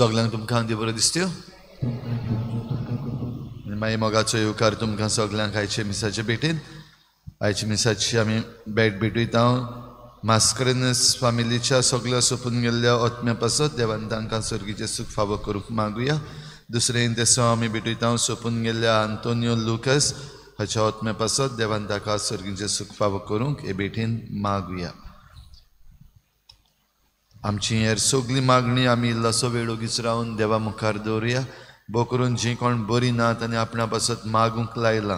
सगळ्यांक तुमकां देव बरो दिसत्यो मागीर मोगाचो येवकार तुमकां सगळ्यांक आयचे मिसाचे भेटेन आयचे मिसाची आमी भेटयता मास्करेनस फामिलीच्या सगळ्या सोपून गेल्ल्या आत्म्या पासत देवान तांकां सर्गीचें सूख फावो करूंक मागुया दुसरें तेसो आमी भेटयता सोपून गेल्ल्या आंतोनियो लुकस हाच्या आत्म्या पासत देवान ताका सर्गीचें सूख फावो करूंक हे भेटेन मागुया आमची हेर सगळी मागणी आमी इल्लोसो वेळ ओगीच रावन देवा मुखार दवरुया बो करून जीं कोण बरीं नात आनी आपणा पासत मागूंक लायलां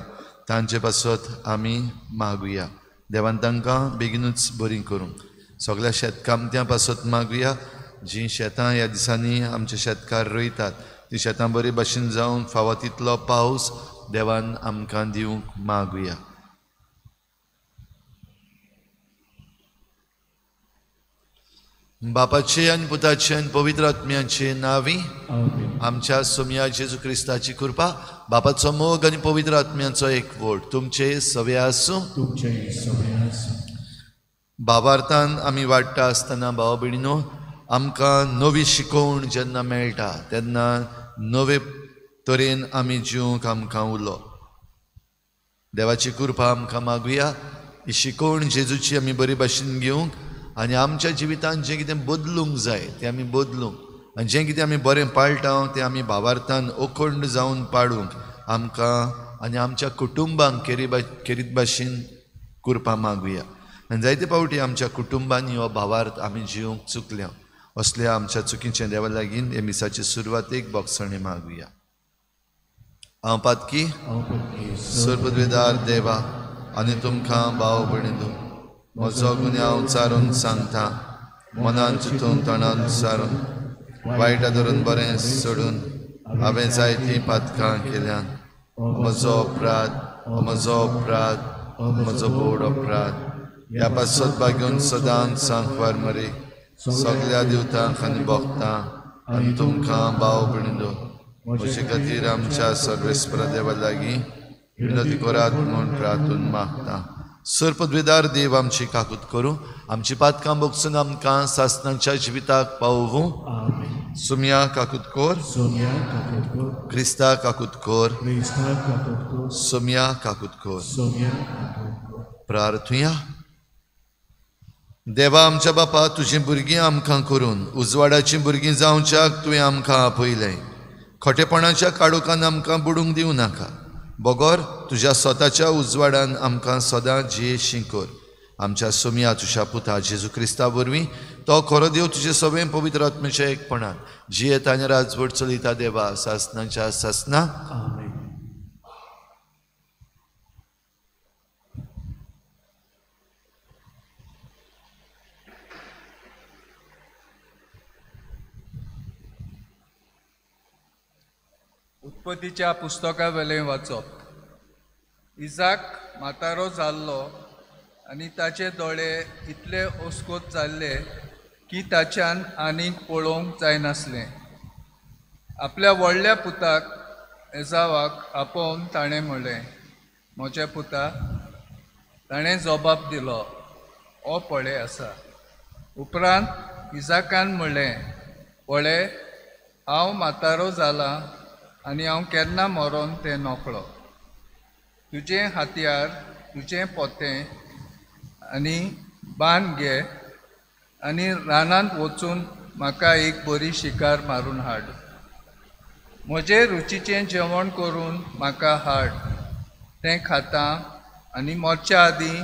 तांचे पासत आमी मागुया देवान तांकां बेगीनूच बरीं करूंक सगळ्या शेतकामत्यां पासत मागुया जीं शेतां ह्या दिसांनी आमचे शेतकार रोयतात तीं शेतां बरे भाशेन जावंक फावो तितलो पावस देवान आमकां दिवंक मागुया बापाचे आनी पुताचे आनी पवित्र आत्म्याचे नांवी आमच्या सोम्या जेजू क्रिस्ताची कृपा बापाचो मोग आनी पवित्र आत्म्याचो एकवट तुमचे सवे आसूं भावार्थान आमी वाडटा आसतना भाव भयणीनो आमकां नवी शिकोवण जेन्ना मेळटा तेन्ना नवे तरेन आमी जिवंक आमकां उलो देवाची कृपा आमकां मागुया ही शिकोवण जेजूची आमी बरे भाशेन घेवंक आनी आमच्या जिवितांत जें कितें बदलूंक जाय तें आमी बदलूंक आनी जें कितें आमी बरें पाळटा तें आमी भावार्थान अखंड जावन पाडूंक आमकां आनी आमच्या कुटुंबांक केरीत भाशेन कृपा मागुया आनी जायते फावटी आमच्या कुटुंबांनी हो भावार्थ आमी जिवंक चुकल्या असल्या आमच्या चुकीच्या देवा लागीं हे मिसाची सुरवातेक बोगसणे मागुया हांव पातकी सर्वद्वेदार देवा आनी तुमकां भाव भयणीनो म्हजो गुन्यांव उचारून सांगता मनान चिंतून तणान सारून वायटा धरून बरें सोडून हांवें जायतीं पातकां केल्यान म्हजो अपराध म्हजो बोड अपराध ह्या पासत बागेवन सदांच सांखवार मरे सगळ्या दिवतांक आनी भोगतां आनी तुमकां भाव भयणीनो म्हजे खातीर आमच्या सर्वेस्पर देवा लागीं विनती करात म्हूण प्रार्थून मागता सर्पद्वेदार देव आमची काकूत करूं आमची पातकां बोगसून आमकां सासणाच्या जिविताक पावोवूं सुम्या काकूत कोर क्रिस्ता काकूत कोर सुम्या काकूत कोर प्रार्थुया देवा आमच्या बापा तुझीं भुरगीं आमकां करून उजवाडाचीं भुरगीं जावच्याक तुवें आमकां आपयलें खोटेपणाच्या काडोकान आमकां बुडूंक दिवं नाका बोगोर तुज्या स्वताच्या उजवाडान आमकां सदां जियेशीं कर आमच्या सोम्या तुज्या पुता जेजू क्रिस्ता वरवीं तो खरो देव तुजे सगळें पवित्र आत्म्याच्या एकपणान जियेत आनी राजवट चलयता देवा सासणाच्या सासना उत्पत्तीच्या पुस्तका वेलें वाचप इजाक म्हातारो जाल्लो आनी ताचे दोळे इतले ओस्कोत जाल्ले की ताच्यान आनीक पळोवंक जायनासलें आपल्या व्हडल्या पुताक एजावाक आपोवन ताणें म्हणलें म्हज्या पुता ताणें जबाब दिलो हो पळय आसा उपरांत इजाकान म्हणलें पळय हांव म्हातारो जालां आनी हांव केन्ना मरोन तें नोकळो तुजें हातयार तुजें पोतें आनी बांद घे आनी रानांत वचून म्हाका एक बरी शिकार मारून हाड म्हजें रुचीचें जेवण करून म्हाका हाड तें खाता आनी मोरच्या आदीं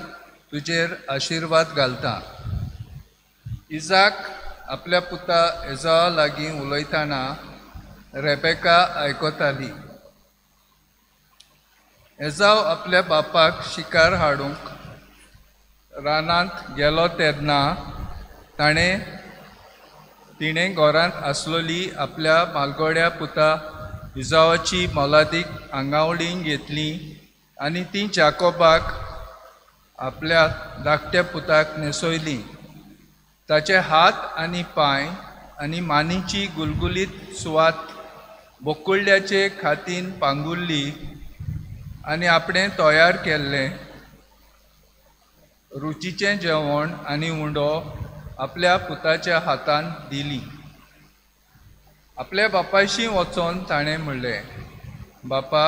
तुजेर आशिर्वाद घालता. इजाक आपल्या पुता एजावा लागीं उलयतना रेबेका आयकताली. एजाव आपल्या बापाक शिकार हाडूंक रानांत गेलो तेन्ना तिणें घरांत आसलेली आपल्या मालगोड्या पुता इजावाची मोलादीक आंगावळी घेतली आनी ती जाकोबाक आपल्या धाकट्या पुताक न्हेसयली. ताचे हात आनी पांय आनी मानेची गुलगुलीत सुवात बोकुळ्याचे खातीन पांगुल्ली आनी आपणें तयार केल्लें रुचीचें जेवण आनी उंडो आपल्या पुताच्या हातान दिली. आपल्या बापायशी वचोन ताणें म्हणलें, बापा,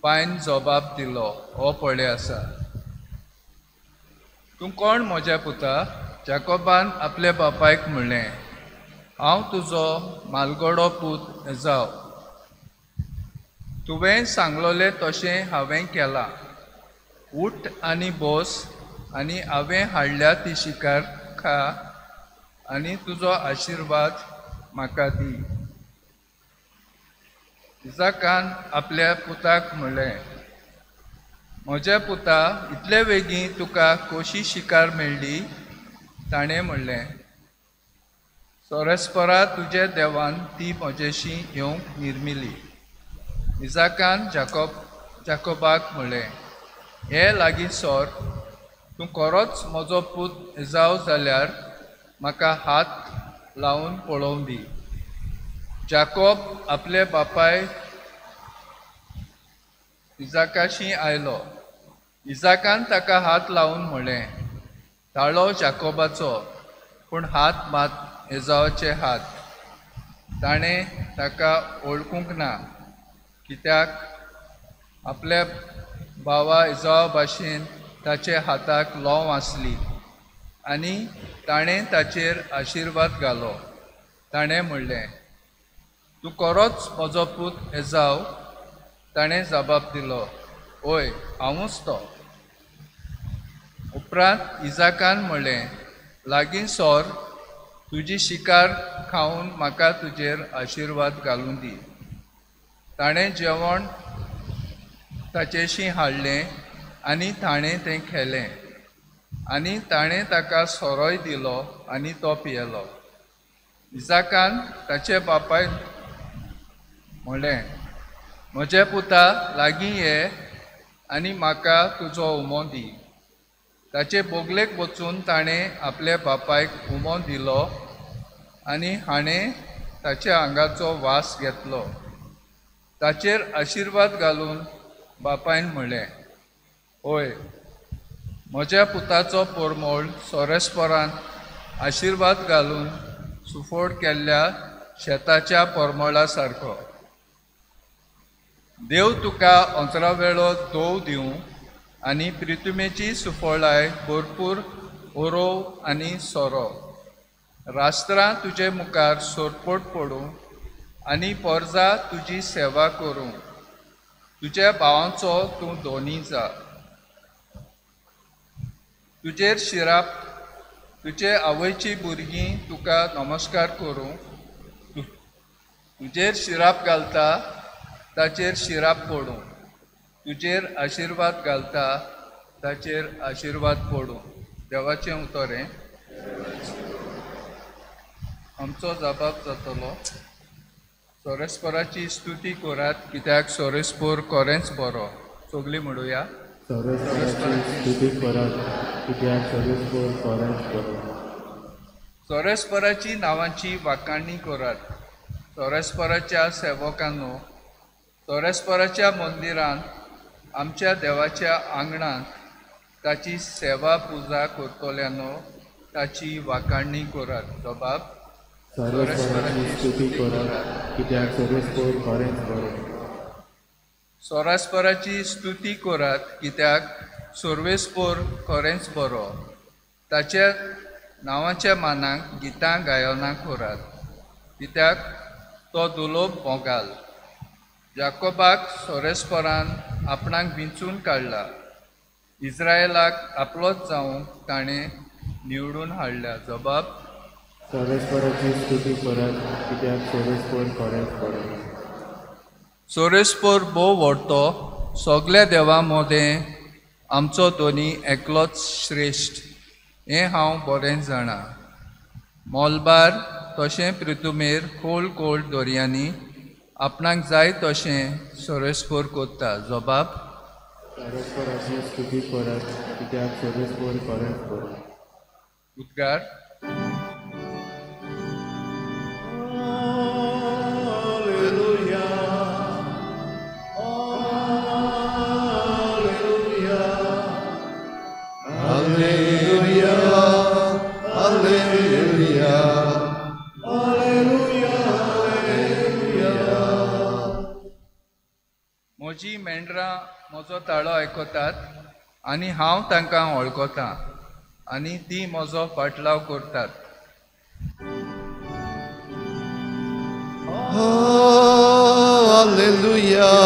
बायन जबाब दिलो, हो पळय आसा. तूं कोण म्हज्या पुता? जाकोबान आपल्या बापायक म्हणलें, हांव तुजो मालगोडो पूत एजाव. तुवें सांगलोलें तशें हांवें केलां. उठ आनी बोस आनी हांवें हाडल्या ती शिकार खा आनी तुजो आशिर्वाद म्हाका दी. इजाकान आपल्या पुताक म्हणलें, म्हज्या पुता, इतले बेगीन तुका कशी शिकार मेळ्ळी? ताणें म्हणलें, सोरेस्परा तुज्या देवान ती म्हजेशी येवंक निर्मिली. इजाकान जाकोबाक म्हणलें, हे लागीं सोर, तूं खरोच म्हजो पूत एजाव जाल्यार म्हाका हात लावन पळोवंक दी. जाकोब आपले बापाय इजाकाशी आयलो. इजाकान ताका हात लावन म्हणलें, ताळो जाकोबाचो, पूण हात मात एजावाचे हात. ताणें ताका वळखूंक ना, कित्याक आपल्या भावा एजावा भाशेन ताचे हाताक लोंव आसली आनी ताणें ताचेर आशिर्वाद घालो. ताणें म्हणलें, तूं खरोच म्हजो पूत एजाव? ताणें जबाब दिलो, ओय, हांवूच तो. उपरांत इजाकान म्हणलें, लागीं सोर, तुजी शिकार खावन म्हाका तुजेर आशिर्वाद घालूं दी. ताणें जेवण ताचेशी हाडलें आनी ताणें तें खेलें आनी ताणें ताका सोरोय दिलो आनी तो पियेलो. इजाकान ताचे बापाय म्हणलें, म्हज्या पुता, लागीं ये आनी म्हाका तुजो उमो दी. ताचे बोगलेक वचून ताणें आपल्या बापायक उमो दिलो आनी हाणें ताच्या आंगाचो वास घेतलो. ताचेर आशिर्वाद घालून बापायन म्हणलें, ओय, म्हज्या पुताचो पोरमोळ सोरेस्परान आशिर्वाद घालून सुफोड केल्ल्या शेताच्या पोरमोळा सारको. देव तुका अंतरावेळो दोव दिवं आनी प्रितुमेची सुफोळाय भरपूर ओरोव आनी सोरो. राष्ट्रां तुजे मुखार सोरपोट पडूं आनी पोरजा तुजी सेवा करूं. तुज्या भावांचो तूं धोनी जा. तुजेर शिराप तुजे आवयची भुरगीं तुका नमस्कार करूं. तुजेर शिराप घालता ताचेर शिराप पडूं. तुजेर आशिर्वाद घालता ताचेर आशिर्वाद पडूं. देवाचें उतोरें. आमचो जबाब जातलो, सोरेस्पराची स्तुती करात, कित्याक सोरेस्पोर खरेंच बरो. सगळीं म्हणुया, सोरेस्पराची नांवांची वाखाणणी करात. सोरेस्पराच्या सेवकांनो, सोरेस्पराच्या मंदिरांत, आमच्या देवाच्या आंगणांत ताची सेवा पुजा करतल्यांनो ताची वाखाणणी करात. जबाब, सोरेस्पराची स्तुती करात, कित्याक सोरेस्पोर खरेंच बरो. सोरेस्पराची स्तुती करात, कित्याक सोर्वेस्पोर खरेंच बरो. ताच्या नांवाच्या मानाक गितां गायनां करात, कित्याक तो दुलोब मोगाल. जाकोबाक सोरेस्परान आपणाक विंचून काडला. इस्रायलाक आपलोच जावंक ताणें निवडून हाडल्या. जबाब: सोरेस्पोराची स्तुती करात, कित्याक सोरेस्पोर खरेंच बरो. सोरेस्पोर बोव व्हडतो, सगल्या देवा मोदें आमचो धोनी एकलोच श्रेश्ठ, हें हांव बरें जाणा. मोलबार तशें पृथुमेर खोल खोल दर्यांनी आपणाक जाय तशें सोरेस्पोर कोत्ता. जबाब: सोरेस्पोराची स्तुती करात, कित्याक सोरेस्पोर खरेंच बरो. उद्गार. म्हजी मेंढरां म्हजो ताळो आयकतात आनी हांव तांकां वळखतां आनी ती म्हजो फाटलाव करतात. Hallelujah.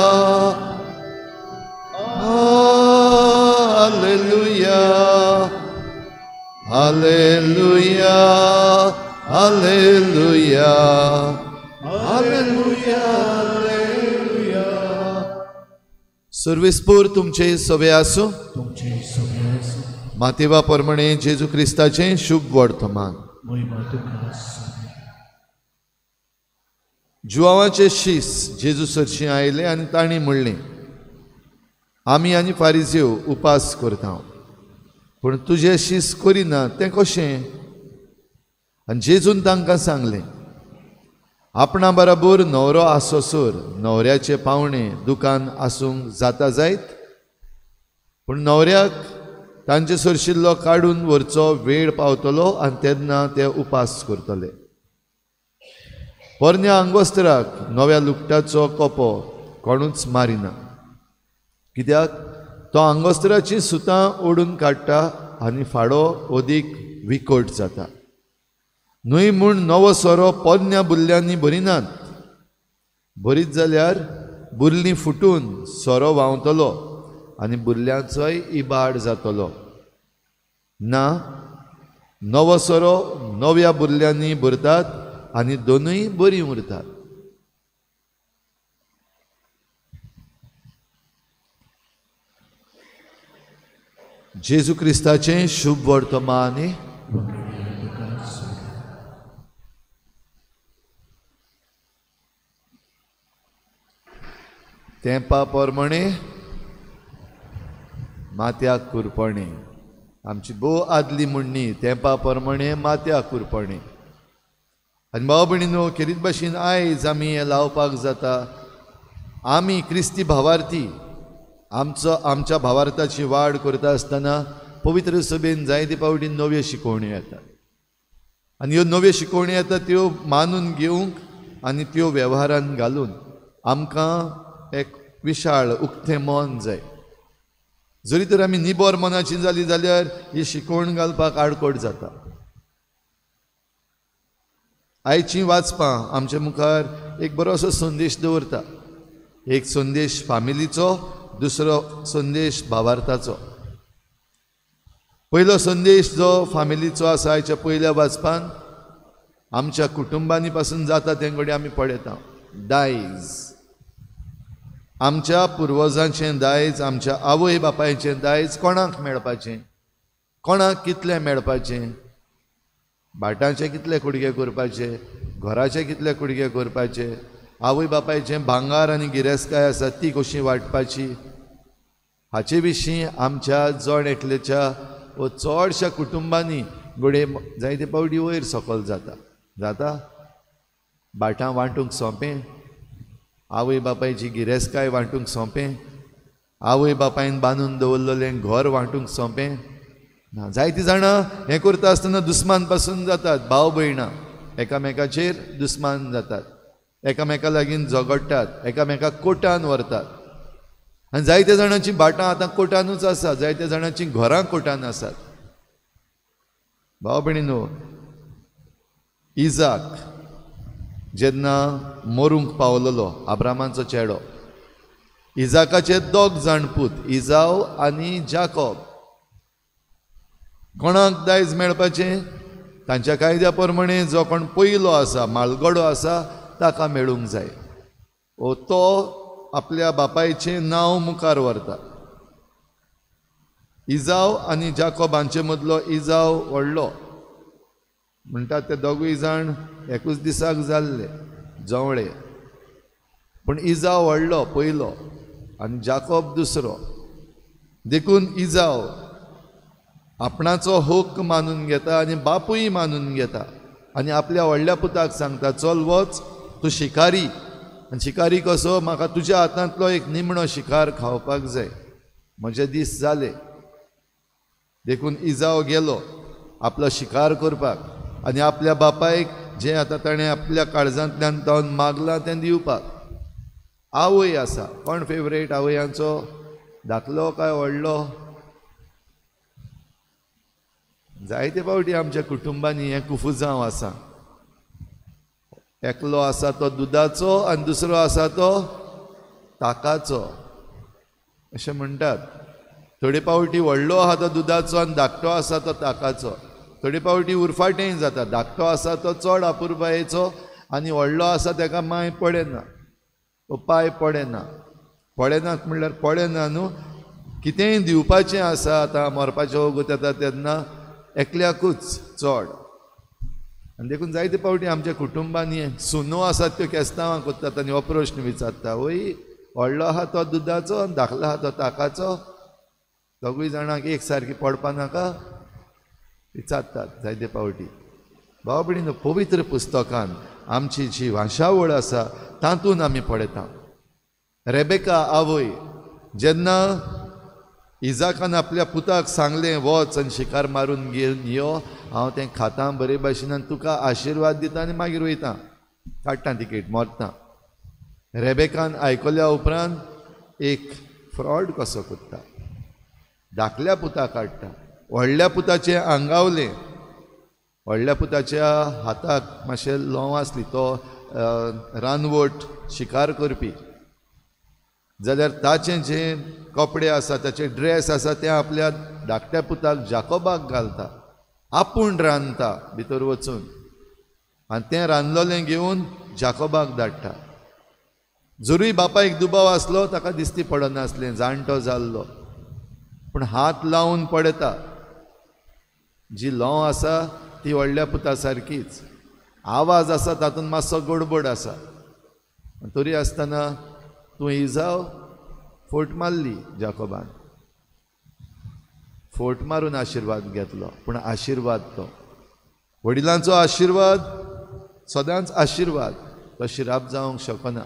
Hallelujah. Hallelujah. Hallelujah. Hallelujah. सर्वेस्पोर तुमचे सवे आसूं. मातेवा प्रमाणे जेजू क्रिस्ताचें शुभ वर्तमान. जुवावाचे शीस जेजू सरशी आयले आनी तांणी म्हणलें, आमी आनी फारिझेव उपास करता, पूण तुजें शीस करिना तें कशें? आनी जेजून तांकां सांगलें, आपणा बरोबर न्हवरो आसोसोर न्हवऱ्याचे पावणे दुकान आसूंक जाता जायत, पूण न्हवऱ्याक तांचे सरशिल्लो काडून व्हरचो वेळ पावतलो आनी तेन्ना ते उपास करतले. पोरण्या आंगोस्तराक नव्या लुगटाचो कोपो कोणूच मारिना, कित्याक तो आंगोस्तराचीं सुतां ओडून काडटा आनी फाडो ओदीक विकोट जाता. न्हय म्हूण नवो सोरो पोरण्या बुल्ल्यांनी भरिनात, भरीत जाल्यार बुरलीं फुटून सोरो व्हांवतलो आनी बुरल्यांचोय इबाड जातलो. ना, नवो सोरो नव्या बुरल्यांनी भरतात आनी दोनूय बरीं उरतात. जेजू क्रिस्ताचें शुभ वर्तमान. तेंपा प्रमाणे माथ्याक कुरपणे. आमची भोव आदली म्हणणी तेंपा प्रमाणे माथ्याक कुरपणे. आनी भाव भयणीनो, खेरीत भाशेन आयज आमी हें लावपाक जाता. आमी क्रिस्ती भावार्थी आमच्या भावार्थाची वाड करता आसतना पवित्र सभेन जायते फावटी नव्यो शिकोवण्यो येतात आनी ह्यो नव्यो शिकोवण्यो येतात त्यो मानून घेवंक आनी त्यो वेव्हारान घालून आमकां एक विशाळ उक्तें मन जाय. जरी तर आमी निबोर मनाची जाली जाल्यार ही शिकोवण घालपाक आडकोड जाता. आयचीं वाचपां आमच्या मुखार एक बरोसो संदेश दवरता. एक संदेश फामिलीचो, दुसरो संदेश भावार्थाचो. पयलो संदेश जो फामिलीचो आसा आयच्या पयल्या वाचपान आमच्या कुटुंबांनी पासून जाता तें घडये आमी पळयता. दायज, आमच्या पुर्वजांचें दायज, आमच्या आवय बापायचें दायज कोणाक मेळपाचें, कोणाक कितलें मेळपाचें, भाटांचे कितले कुडके करपाचे, घराचे कितले कुडके करपाचे, आवय बापायचें भांगार आनी गिरेस्तकाय आसा ती कशी वाटपाची, हाचे विशीं आमच्या जण एकल्याच्या व चडशा कुटुंबांनी घडये जायते पावटी वयर सकयल जाता. भाटां वांटूंक सोंपें, आवय बापायची गिरेस्तकाय वांटूंक सोंपें, आवय बापायन बांदून दवरलेलें घर वांटूंक सोंपें ना. जायतीं जाणां हें करता आसतना दुस्मान पासून जातात. भाव भयणां एकामेकाचेर दुस्मान जातात, एकामेका लागीं झगडटात, एकामेकाक कोर्टान व्हरतात. आनी जायत्या जाणांचीं भाटां आतां कोर्टानूच आसा, जायत्या जाणांचीं घरां कोर्टान आसात. भाव भयणीनो, इजाक जेन्ना मरूंक पावलेलो, अब्रामाचो चेडो, इजाकाचे दोग जाण पूत, इजाव आनी जाकोब. कोणाक दायज मेळपाचें? तांच्या कायद्या प्रमाणे जो कोण पयलो आसा, माळगडो आसा, ताका मेळूंक जाय. तो आपल्या बापायचें नांव मुखार व्हरता. इजाव आनी जाकोबांचे मदलो इजाव व्हडलो म्हणटात ते दोगूय जाण एकूच दिसाक जाल्ले जवळे. पूण इजाव व्हडलो पयलो आनी जाकोब दुसरो. देखून इजाव आपणाचो हक्क मानून घेता आनी बापूय मानून घेता आनी आपल्या व्हडल्या पुताक सांगता, चल वच, तूं शिकारी. आनी शिकारी कसो? म्हाका तुज्या हातांतलो एक निमणो शिकार खावपाक जाय, म्हजे दीस जाले. देखून इजाव गेलो आपलो शिकार करपाक आनी आपल्या बापायक जें आतां ताणें आपल्या काळजांतल्यान तावन मागलां तें दिवपाक. आवय आसा. कोण फेवरेट आवयांचो? धाकलो काय व्हडलो? जायते फावटी आमच्या कुटुंबांनी हें कुफुजांव आसा. एकलो आसा तो दुदाचो आनी दुसरो आसा तो ताकाचो अशें म्हणटात. थोडे फावटी व्हडलो आहा तो दुदाचो आनी धाकटो आसा तो ताकाचो. थोडे फावटी उरफाटेंय जाता. धाकटो आसा तो चड आपुरबायेचो आनी व्हडलो आसा ताका मांय पडेना, पाय पडेना. पडेनात म्हणल्यार पडेना न्हू, कितेंय दिवपाचें आसा. आतां मरपाचें वगत येता तेन्ना एकल्याकूच चड. आनी देखून जायते फावटी आमच्या कुटुंबांनी सुनो आसात त्यो केस्तांवां कोत्तात आनी हो प्रश्न विचारता, वय व्हडलो आहा तो दुदाचो आनी धाकलो आहा तो ताकाचो, दोगूय जाणांक एक सारकी पडपा नाका, विचारतात जायते फावटी. भाव भयणीनो, पवित्र पुस्तकान आमची जी वांशावळ आसा तातूंत आमी पळयता. रेबेका आवय जेन्ना इजाकान आपल्या पुताक सांगलें, वच आनी शिकार मारून घेवन यो, हांव तें खातां बरे भाशेन आनी तुका आशिर्वाद दिता आनी मागीर वयता, काडटा तिकेट, मरता. रेबेकान आयकल्या उपरांत एक फ्रॉड कसो करता. धाकल्या पुताक काडटा, व्हडल्या पुताचें आंगावलें, व्हडल्या पुताच्या हाताक मातशें लोंव आसली, तो रानवट शिकार करपी, जाल्यार ताचें जे कपडे आसा, ताचे ड्रेस आसा, ते आपल्या धाकट्या पुताक जाकोबाक घालता. आपूण रांदता भितर वचून आनी तें रांदलोलें घेवन जाकोबाक धाडटा. जरूय बापायक दुबाव आसलो, ताका दिसती पडनासलें, जाणटो जाल्लो, पूण हात लावन पडटा. जी लोंव आसा ती व्हडल्या पुता सारकीच. आवाज आसा तातूंत मातसो गडबड आसा. तरी आसतना तूं इजाव फोट मारली जाकोबान, फोट मारून आशिर्वाद घेतलो. पूण आशिर्वाद तो वडिलांचो आशिर्वाद सदांच आशिर्वाद, तो शिराप जावंक शकना.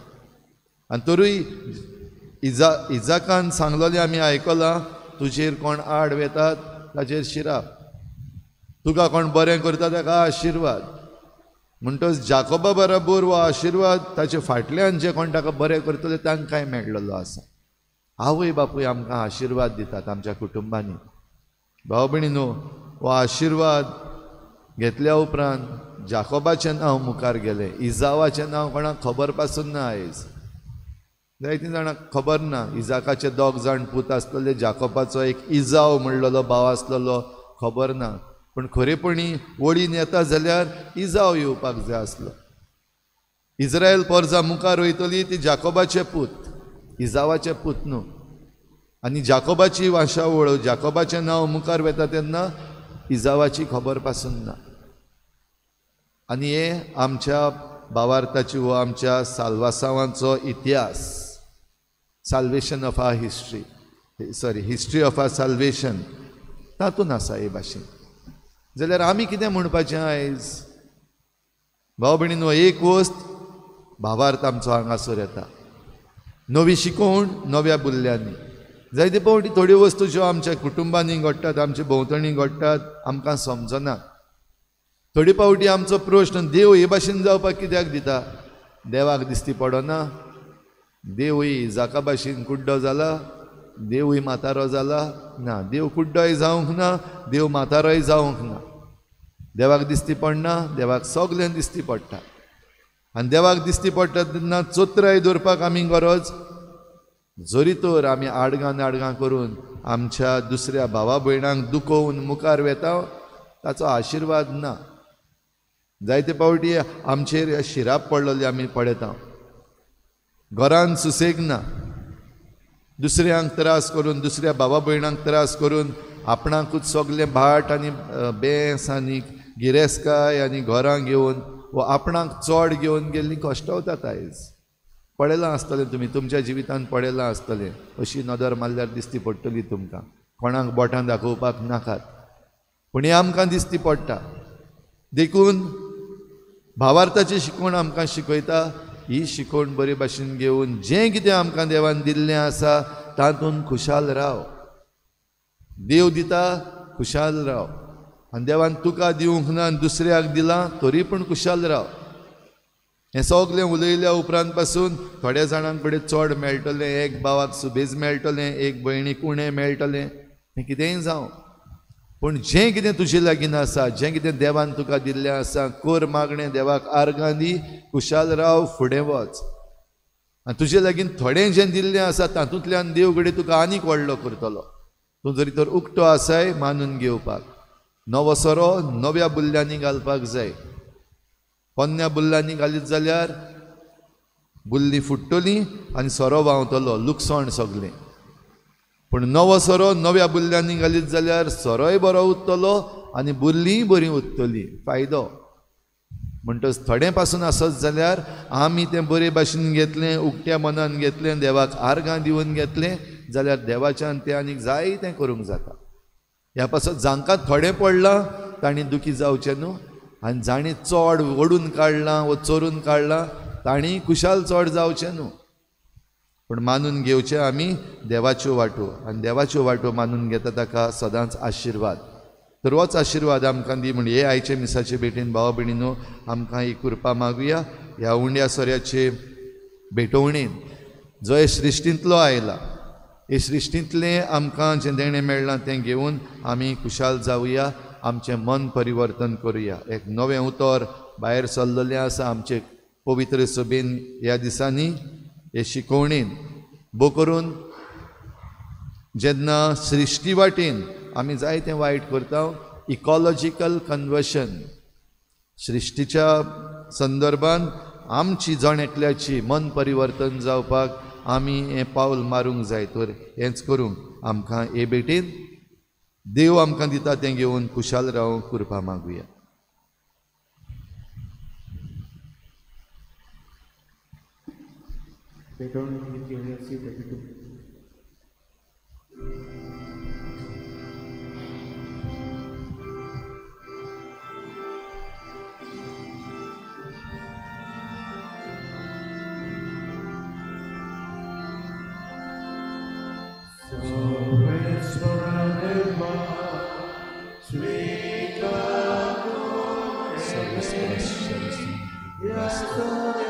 आनी तरूय इजाकान सांगलोलें आमी आयकलां, तुजेर कोण आड वेतात ताचेर शिराप, तुका कोण बरें करता ताका आशिर्वाद. म्हणटच जाकोबा बरोबर हो आशिर्वाद ताचे फाटल्यान जे कोण ताका बरें करतले तांकांय मेळ्ळलो आसा. आवय बापूय आमकां आशिर्वाद दितात आमच्या कुटुंबांनी. भाव भयणीनो, हो आशिर्वाद घेतल्या उपरांत जाकोबाचें नांव मुखार गेलें. इजावाचें नांव कोणाक खबर पासून ना. आयज जायतीं जाणांक खबर ना. इजाकाचे दोग जाण पूत आसलेले, जाकोबाचो एक इजाव म्हणलेलो भाव आसलेलो, खबर ना. पूण खरेपणी वळीन येता जाल्यार इजाव येवपाक जाय आसलो. इस्रायल पोरजां मुखार वयतली ती जाकोबाचे पूत, इजावाचे पूत न्हू. आनी जाकोबाची वांशावळ, जाकोबाचें नांव मुखार वेता तेन्ना इजावाची खबर पासून ना. आनी हे आमच्या भावार्थाची हो आमच्या साल्वासांवांचो इतिहास, salvation of our history, history of our salvation, तातूंत आसा हे भाशेन. जाल्यार आमी कितें म्हणपाचें आयज? भाव भयणीनो, एक वस्त भावार्थ आमचो हांगासर येता. नवी शिकवण नव्या बुल्ल्यांनी. जायते फावटी थोड्यो वस्तू ज्यो आमच्या कुटुंबांनी घडटात, आमचे भोंवतणी घडटात, आमकां समजना. थोडे फावटी आमचो प्रश्न, देव हे भाशेन जावपाक कित्याक दिता? देवाक दिसती पडना? देवूय जाका भाशेन कुड्डो जाला, देवूय म्हातारो जाला? ना, देव कुड्डोय जावंक ना, देव म्हातारोय जावंक ना. देवाक दिसती पडना? देवाक सगळें दिसती पडटा. आनी देवाक दिसती पडटा तेन्ना चोत्राय दवरपाक आमी गरज जोरी तर आमी आडगां करून आमच्या दुसऱ्या भावा भयणांक दुखोवन मुखार वेता ताचो आशिर्वाद ना. जायते पावटी आमचेर शिराप पडलेले आमी पळयता. घरान सुसेग ना, दुसऱ्यांक त्रास करून दुसऱ्या भावा भयणांक त्रास करून आपणाकूच सगलें भाट आनी बेंस आनी गिरेस्काय आनी घरां घेवन व आपणाक चोड घेवन गेल्लीं कश्टावतात आयज. पळयलां आसतलें तुमी तुमच्या जिवितांत पळयलां आसतलें. अशी नदर मारल्यार दिसती पडटली तुमकां. कोणाक बोटां दाखोवपाक नाकात पूण हें आमकां दिसती पडटा. देखून भावार्थाची शिकवण आमकां शिकयता. ही शिकवण बरे भाशेन घेवन जें कितें आमकां देवान दिल्लें आसा तातूंत खुशाल राव. देव दिता खुशाल राव. आनी देवान तुका दिवंक ना दुसऱ्याक दिलां तरी पूण खुशाल राव. हें सगलें उलयल्या उपरांत पासून थोड्या जाणांक कडेन चड मेळटलें, एक भावाक सुबेज मेळटलें, एक भयणीक उणें मेळटलें, हें कितेंय जावं. पूण जें कितें तुजे लागीं आसा, जें कितें देवान तुका दिल्लें आसा, कोर मागणें देवाक आर्गां दी, खुशाल राव, फुडें वच. आनी तुजे लागीं थोडें जें दिल्लें आसा तातूंतल्यान देव घडये तुका आनीक व्हडलो करतलो. तूं जरी तर उक्तो आसाय मानून घेवपाक. नवो सोरो नव्या बुल्ल्यांनी घालपाक जाय. पोन्न्या बुल्ल्यांनी घालीत जाल्यार बुल्ली फुट्टली आनी सोरो व्हांवतलो, लुकसाण सगलें. पूण नवो सोरो नव्या बुल्ल्यांनी घालीत जाल्यार सोरोय बरो उरतलो आनी बुल्लीय बरी उरतली. फायदो म्हणटच थोडें पासून आसत जाल्यार आमी तें बरे भाशेन घेतलें, उक्त्या मनान घेतलें, देवाक आर्गां दिवन घेतलें जाल्यार देवाच्यान तें आनीक जाय तें करूंक जाता. ह्या पासून जांकां थोडें पडलां तांणी दुखी जावचें न्हू. आनी जाणी चोड ओडून काडलां व चोरून काडलां तांणी खुशाल चोड जावचें न्हू. पूण मानून घेवचें आमी देवाच्यो वाटो. आनी देवाच्यो वाटो मानून घेता ताका सदांच आशिर्वाद. तर होच आशिर्वाद आमकां दी. म्हणजे हे आयचे मिसाचे भेटेन भावा भयणीनो आमकां ही कृपा मागुया. ह्या उंड्या सोऱ्याचे भेटवणेन जो हे सृश्टींतलो आयला, हे सृश्टींतलें आमकां जें देणें मेळ्ळां तें घेवन आमी खुशाल जावया, आमचें मन परिवर्तन करुया. एक नवें उतर भायर सरलेलें आसा आमचे पवित्र सभेन ह्या दिसांनी. हे शिकवणेन भोव करून जेन्ना सृश्टी वाटेन आमी जायतें वायट करता, इकॉलॉजिकल कन्वर्शन, सृश्टीच्या संदर्भान आमची जण एकल्याची मन परिवर्तन जावपाक आमी हें पावल मारूंक जाय. तर हेंच करूंक आमकां हे भेटेन देव आमकां दिता तें घेवन खुशाल रावूंक कृपा मागुया. भेटवणी घेवया सी 32.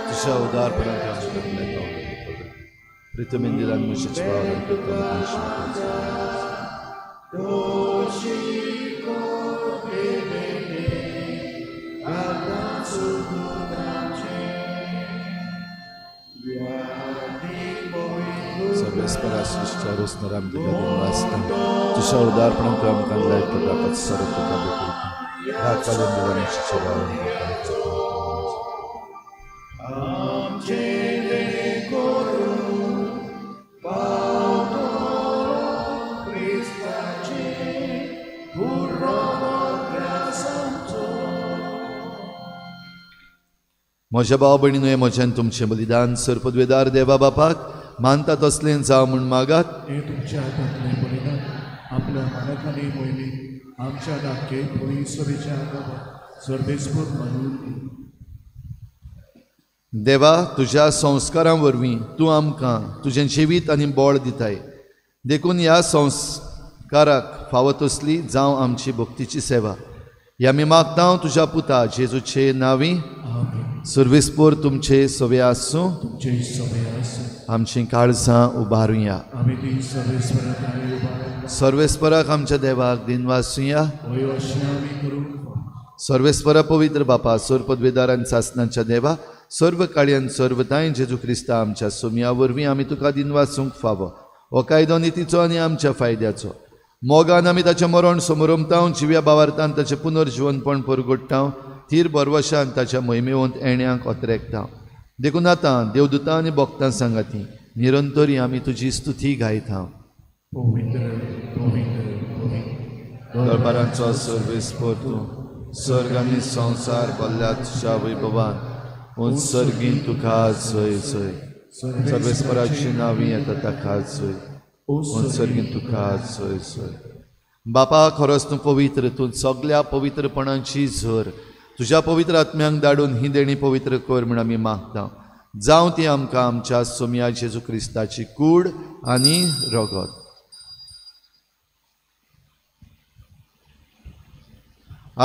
तुझ्या उदारपणात प्रितमेंदिरान मुशीच सर्वेस्परा सृष्टारूस नराम दिला वाचता तुझ्या उदारपणात आमकां लायक पदार्थ सर्व तुका भेटयता. ह्या कालन मुशीचे म्हज्या भाव भयणीनो, हे म्हज्यान तुमचें बलिदान सर्पद्वेदार देवा बापाक मानता तसलें जावं म्हूण मागात. हे तुमच्या हातांतलें बलिदान आपल्या मनाखाली मोहिनी आमच्या धाकटे भोई सभेच्या गांवांत सर्वेस्पर मानून देवा, तुज्या संस्कारां वरवीं तूं आमकां तुजें जिवीत आनी बळ दिताय. देखून ह्या संस्काराक फावो तसली जावं आमची भक्तीची सेवा. हे आमी मागता तुज्या पुता जेजूचे नांवी. सर्वेस्पर तुमचे सवे आसूं. तुमचे सभे आसूं. आमची काळजां उबारुया. आमी ती सर्वेस्पराक उबारल्या. सर्वेस्पराक आमच्या देवाक दिनवासुया. होय अशें आमी करूंक. सर्वेस्परा पवित्र बापा, सर्पद्वेदार आनी सासणांच्या देवा, सर्व काळ्यान सर्वताय जेजू क्रिस्ता आमच्या सोम्या वरवीं आमी तुका दिनवासूंक फावो हो कायदो नितीचो आनी आमच्या फायद्याचो मोगान आमी ताचें मरण समोरमतां जिव्या भावार्थान ताचें पुनर्जीवनपण परगट्टां थीर बरवशान ताच्या मोहिमेवंत येण्याक ओतरेकता देखून आतां देवदूतां आनी भक्तां सांगाती निरंतरी आमी तुजी स्तुती गायता पवित्र पवित्र पवित्र दरबारांचो सर्वेस्पर तूं सर्ग आनी संवसार भरल्या तुज्या वैभवान उत्सर्गीन तुका जय जय सर्वेस्पराची नांवीं येता ताका जय उत्सर्गीन तुका जय जय बापा खरोच तूं पवित्र तूं सगळ्या पवित्रपणाची झर तुज्या पवित्र आत्म्यांक धाडून ही देणी पवित्र कर म्हण आमी मागता जावं ती आमकां आमच्या सोम्या जेजू क्रिस्ताची कूड आनी रगत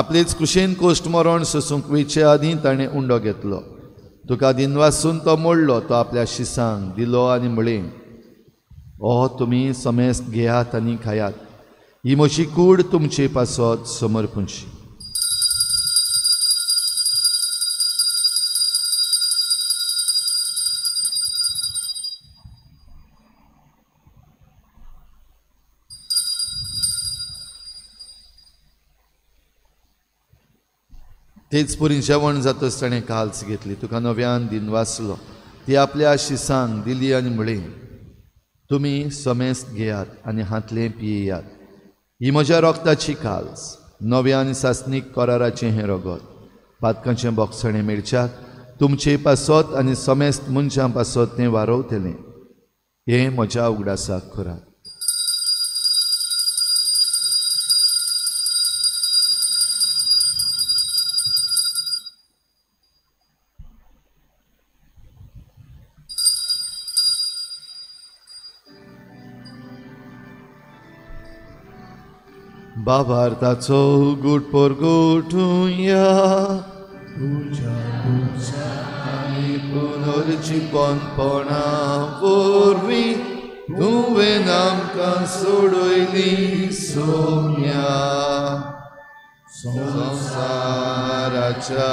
आपलेच कुशेन कोश्ट मरण सोसूंक वयचे आदीं ताणें उंडो घेतलो तुका दिनवासून तो मोडलो तो आपल्या शिसांक दिलो आनी म्हळें ओ तुमी समेस्त घेयात आनी खायात ही म्हजी कूड तुमचे पासत समर्पूंची तेच पुरी जेवण जातच ताणें काल्स घेतली तुका नव्यान दिनवासलो ती आपल्या शिसांक दिली आनी म्हळें तुमी समेस्त घेयात आनी हातलें पियेयात ही म्हज्या रोगताची काल्स नव्या आनी सासनीक कराराचें हें रगत पातकांचें बोगसणें मेळच्याक तुमचे पासत आनी समेस्त मनशां पासत तें वारवतलें हें म्हज्या उगडासाक करात भावार्थाचो गूट परगोटुया आनी पुनर्जीवनपणा वरवीं तुवें आमकां सोडयली सोम्या संवसाराच्या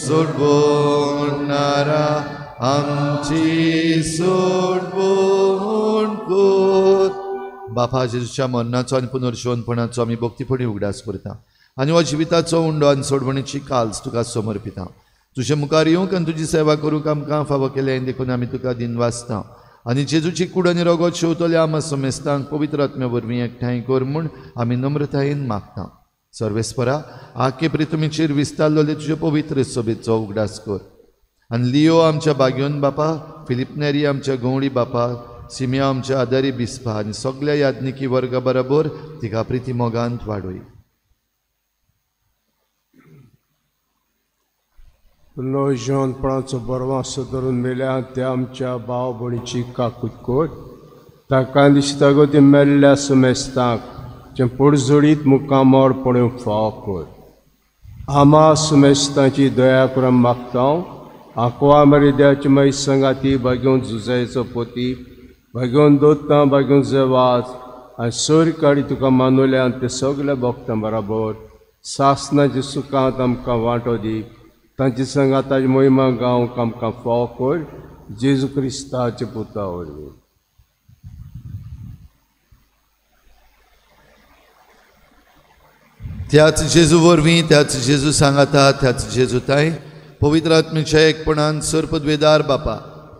सोडवणारा आमची सोडवण कर बापा जेजूच्या मरणाचो आनी पुनर्जीवनपणाचो आमी भक्तीपणी उगडास करता आनी हो जिविताचो उंडो आनी सोडवणेची काल्स तुका समर्पिता तुजे मुखार येवंक आनी तुजी सेवा करूंक आमकां फावो केले देखून आमी तुका दिनवासता आनी जेजूची कूड आनी रगत शेवतले आमा समेस्तांक पवित्र आत्म्या वरवीं एकठांय कर म्हूण आमी नम्रतायेन मागता सर्वेस्परा आख्खे प्रितुमेचेर विस्तारलोले तुजे पवित्र सभेचो उगडास कर आनी लियो आमच्या बागयोन बापा फिलिप नेरी आमच्या गवळी बापा सिमिया आमच्या आदारी बिस्पा आनी सगळ्या याज्ञिकी वर्गा बरोबर तिका प्रिती मोगांत वाडोय पुनर्जीवनपणाचो बरवासो धरून मेल्या त्या आमच्या भाव भयणीची काकूट कोट ताका दिसता गो ती मेल्ल्या सुमेस्तांक जे पडझडीत मुकामार पडूंक फाव कर आमा सुमेस्तांची दया करून मागता आंकवा मरिद्याची मै संगाती भाग्योन झुजायचो पोती भाग्योन दोत्तां भाग्योन जेवाज आनी सोर काडी तुका मानुल्या ते सगल्या भक्तां बरोबर सासनाच्या सुखांत आमकां वांटो दी तांची संगाताची मोहिमा गावंक आमकां फाव कर जेजू क्रिस्ताचे पुता वरवीं त्याच जेजू वरवीं त्याच जेजू सांगाता त्याच जेजूताय पवित्र आत्म्याच्या एकपणान सर्पद्वेदार बापा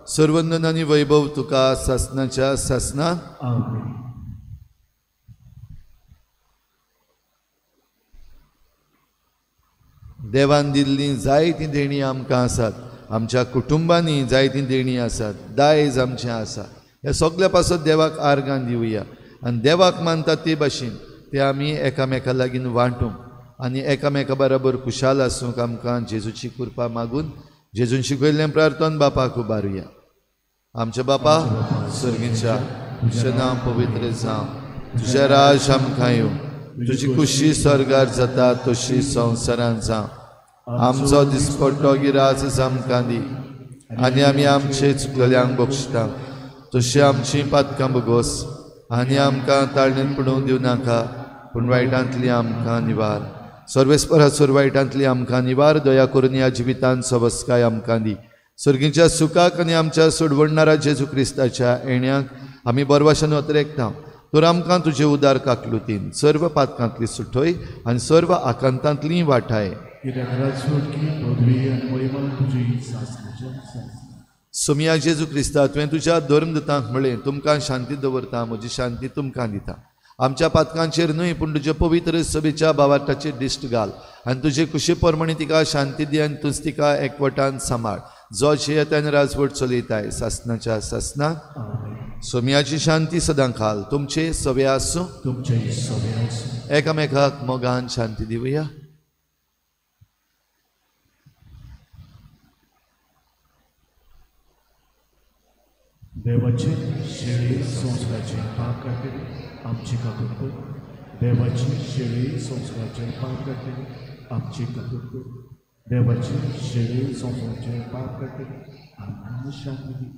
सर्वंदन आनी वैभव तुका सासनाच्या सासनान देवान दिल्लीं जायतीं देणी आमकां आसात आमच्या कुटुंबांनी जायतीं देणी आसात दायज आमचें आसा ह्या सगल्या पासत देवाक आर्गां दिवया आनी देवाक मानतात ते भाशेन ते आमी एकामेका लागीं वांटूंक आनी एकामेका बरोबर खुशाल आसूंक आमकां जेजूची कृपा मागून जेजून शिकयल्लें प्रार्थन बापाक उबारुया आमच्या बापा सर्गीच्या तुजें नांव पवित्र जावं तुजें राज आमकां येवं तुजी खुशी स्वर्गार जाता तशी संवसारांत जावं आमचो दिसपट्टो गिराज आमकां दी आनी आमी आमचे चुकलेल्यांक बक्षिता तशी आमची पातकां बगोस आनी आमकां ताळणेंत पडूंक दिवं नाका पूण वायटांतली आमकां निवार सर्वेस्परा सुरवायटांतली आमकां निवार दया करून ह्या जिवितांत सबस्काय आमकां दी. सर्गीच्या सुखाक आनी आमच्या सोडवणणारा जेजू क्रिस्ताच्या येण्याक आमी बरवाशान वतरेकता. तर आमकां तुजे उदार काकलुतीन सर्व पातकांतली सुटोय आनी सर्व आकांतांतली वाटाय. सोमिया जेजू क्रिस्ता तुवें तुज्या धर्मदूतांक म्हळें, तुमकां शांती दवरता, म्हजी शांती तुमकां दिता. आमच्या पातकांचेर न्हय पूण तुज्या पवित्र सभेच्या भावार्थाचेर दिश्ट घाल आनी तुजे कुशे परमणी तिका शांती दी आनी तुज तिका एकवटान सांबाळ. जो जेयत्यान राजवट चलयताय सासनाच्या सासनाक. सोमियाची शांती सदां खाल तुमचे सवे आसूं. एकामेकाक मोगान शांती दिवया. देवाचे शेळी संस्काराचे पाप काढलेले आमची कातूर कर. देवाची शेळी संस्काराचे पाप काढलेले आमची कातूर कर. देवाची शेळी संस्काराचे पाप काढलेले आमकां शांती दी.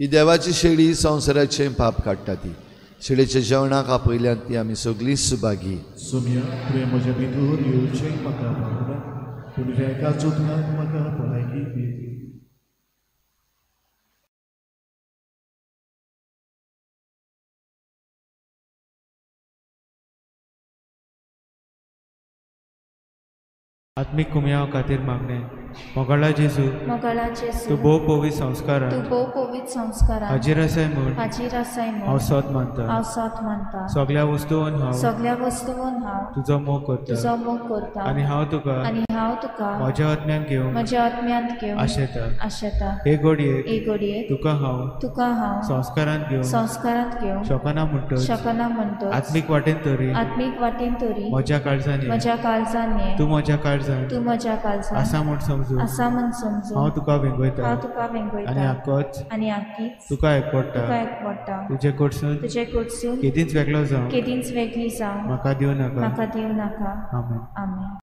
ही देवाची शेळी संवसाराचे पाप काडटा ती. शेळेच्या जेवणाक आपयल्यात ती आमी सगळीं सुभागी. सोमिया तुवें म्हज्या भितर येवचें म्हाका भावना पूण एका चुकनाक म्हाका भलायकी दी. आत्मिक कुमया खातीर मागणे. मोगाळा जेजू तूं भोव पवित्र संस्कार हाजीर आसाय म्हूण हांव सत मानता. सगळ्या वस्तूंत हांव तुजो मोग करता आनी हांव तुका म्हज्या आत्म्यान घेवन आशेता. हे घडयेक तुका हांव संस्कारांत घेवन शकना म्हणटच आत्मीक वाटेन तरी म्हज्या काळजांनी तूं म्हज्या काळजांत आसा म्हूण समजून हांव तुका वेंगयता आनी आख्खीच तुका एकवडटा. तुजे कडसून केदींच वेगळी जावं म्हाका दिवं नाका. आमेन.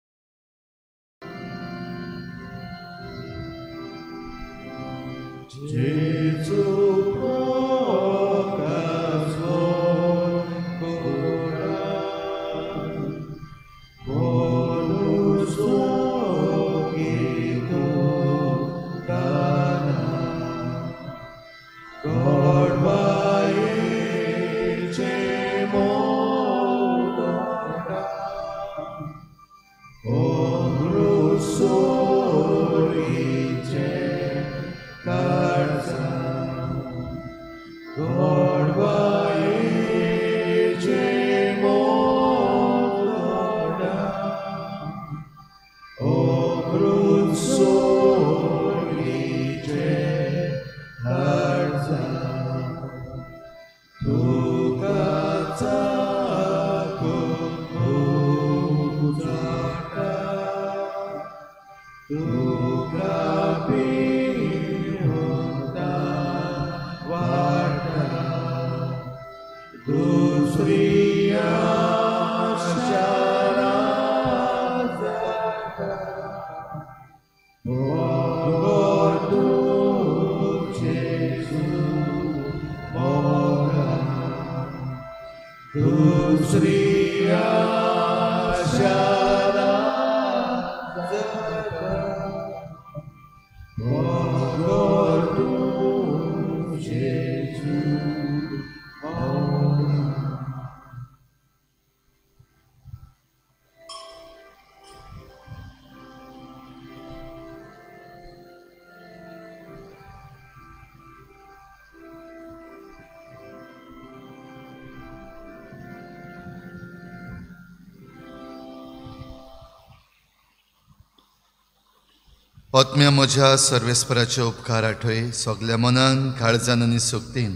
आत्म्या म्हज्या सर्वेस्पराचे उपकार आठय. सगल्या मनान काळजान आनी सोक्तीन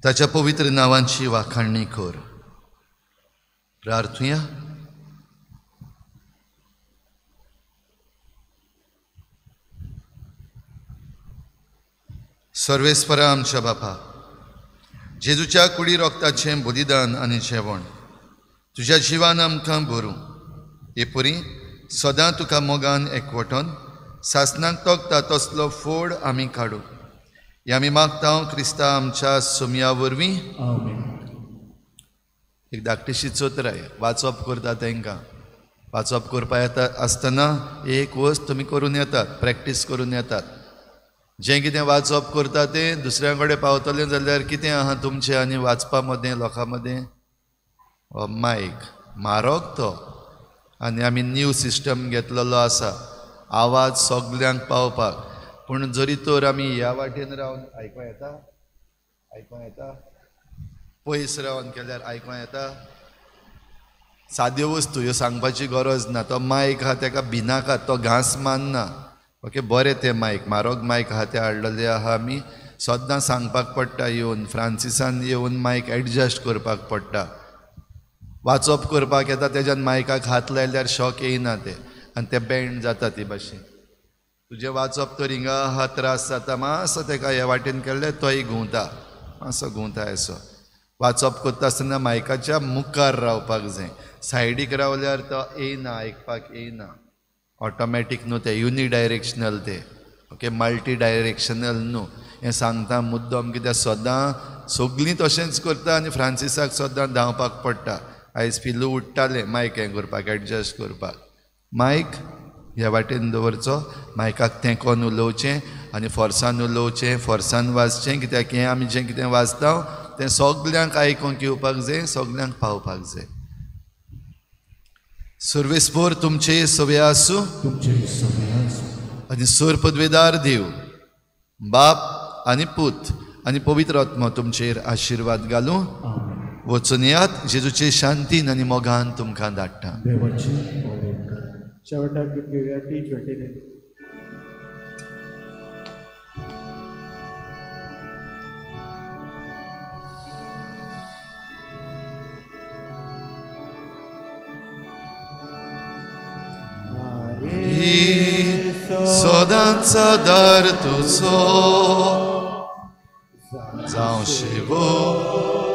ताच्या पवित्र नांवांची वाखाणणी कर. प्रार्थुया. सर्वेस्परा आमच्या बापा, जेजूच्या कुडी रोगताचें बलिदान आनी जेवण तुज्या जिवान आमकां भरूं. हे परी सदां तुका मोगान एकवटोन सासणाक तोखता तसलो फोड आमी काडू. हे आमी मागता क्रिस्ता आमच्या सुमया वरवीं. आमेन. एक धाकटीशी चोत्राय वाचप करता तांकां. वाचप करपा येता आसतना एक वस्त तुमी करून येतात, प्रॅक्टीस करून येतात. जें कितें वाचप करता तें दुसऱ्या कडेन पावतलें जाल्यार कितें आहा तुमचें आनी वाचपा मदें लोकां मदें? मायक म्हारग तो. आनी आमी न्यू सिस्टम घेतलेलो आसा आवाज सगल्यांक पावपाक. पूण जरी तर आमी ह्या वाटेन रावन आयकूं येता पयस रावन केल्यार आयकूं येता. साद्यो वस्तू ह्यो सांगपाची गरज ना. तो मायक आहा तेका भिनाकात, तो घांस मानना. ओके, बरें तें मायक म्हारग मायक आहा ते हाडलेले आहा आमी. सद्दां सांगपाक पडटा येवन फ्रांसिसान येवन मायक एडजस्ट करपाक पडटा. वाचप करपाक येता तेज्यान मायकाक हात लायल्यार शॉक येयना ते आनी ते बँड जाता ती भाशेन. तुजें वाचप तर हिंगा आहा त्रास जाता, मातसो तेका ह्या वाटेन केल्ले तोय घुंवता, मातसो घुंवता असो. वाचप करता आसतना मायकाच्या मुखार रावपाक जाय. सायडीक रावल्यार तो येयना, आयकपाक येयना. ऑटोमॅटीक न्हू ते, युनिडायरेक्शनल ते. ओके, मल्टी डायरेक्शनल न्हू. हें सांगता मुद्दम कित्याक सदां सगळीं तशेंच करता आनी फ्रांसिसाक सदां धांवपाक पडटा. आयज पिलू उठ्ठालें मायक हें करपाक एडजस्ट करपाक. मायक ह्या वाटेन दवरचो, मायकाक तेंकोन उलोवचें आनी फोर्सान उलोवचें, फोर्सान वाचचें. कित्याक हें आमी जें कितें वाचता तें सगल्यांक आयकूंक येवपाक जाय, सगल्यांक पावपाक जाय. सर्वेस्पोर तुमचे सवे आसूं आनी सोर पदवेदार देव बाप आनी पूत आनी पवित्र आत्मा तुमचेर आशिर्वाद घालूं. वचून येयात, जेजूचे शांतीन आनी मोगान तुमकां धाडटा. देवाची ओवाळणी कर. शेवटाक घेवया T20. सदांचा दार तुजो जावं शिवो